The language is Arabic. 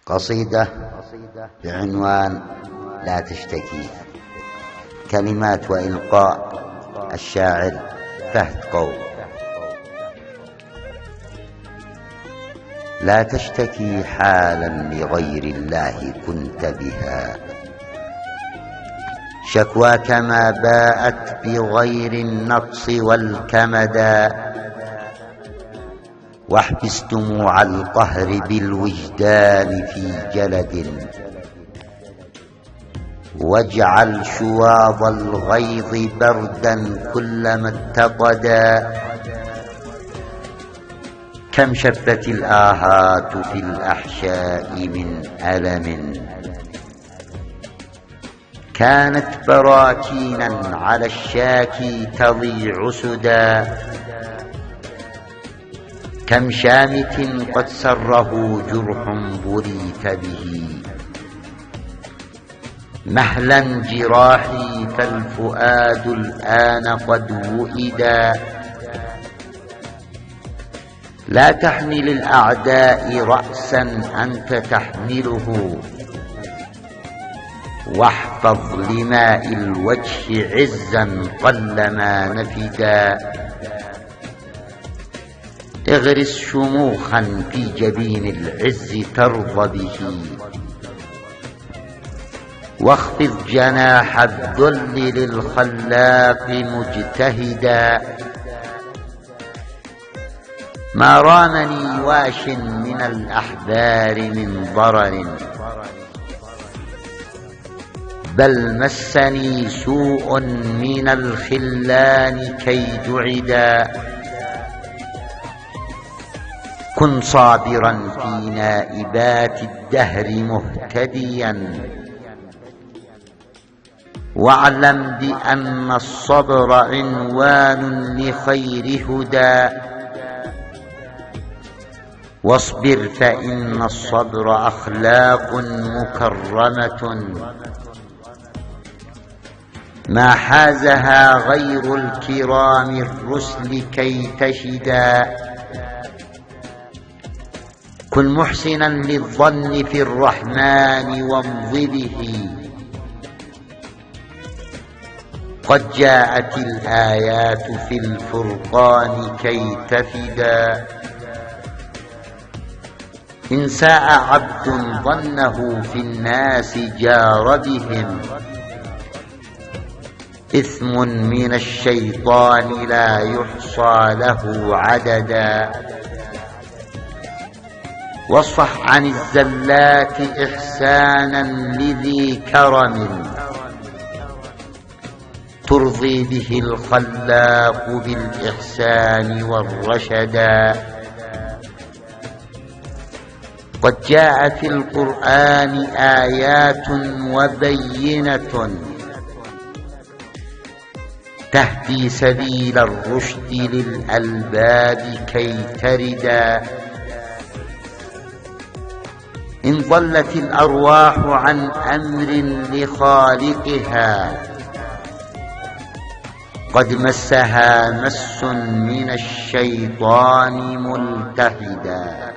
قصيدة بعنوان لا تشتكي. كلمات وإلقاء الشاعر فهد قول. لا تشتكي حالا لغير الله كنت بها، شكواك ما باءت بغير النقص والكمدا، واحبس دموع القهر بالوجدان في جلد، واجعل شواظ الغيظ بردا كلما اتقدا. كم شبت الآهات في الأحشاء من ألم، كانت براكينا على الشاكي تضيع سدا. كم شامت قد سره جرح بريت به، مهلا جراحي فالفؤاد الآن قد وئدا. لا تحمل الأعداء رأسا أنت تحمله، واحفظ لماء الوجه عزا قلما نفدا. اغرس شموخا في جبين العز ترضى به، واخفض جناح الذل للخلاق مجتهدا. ما رامني واش من الأحبار من ضرر، بل مسني سوء من الخلان كي جعدا. كن صابرا في نائبات الدهر مهتديا، واعلم بأن الصبر عنوان لخير هدى. واصبر فإن الصبر أخلاق مكرمة، ما حازها غير الكرام الرسل كي تشدا. كن محسنا للظن في الرحمن وامض به، قد جاءت الآيات في الفرقان كي تفدا. إن ساء عبد ظنه في الناس جار بهم، إثم من الشيطان لا يحصى له عددا. واصفح عن الزلات إحسانا لذي كرم، ترضي به الخلاق بالإحسان والرشدا. قد جاء في القرآن آيات وبينة، تهدي سبيل الرشد للألباب كي تردا. إن ضلت الأرواح عن أمر لخالقها، قد مسها مس من الشيطان ملتهدا.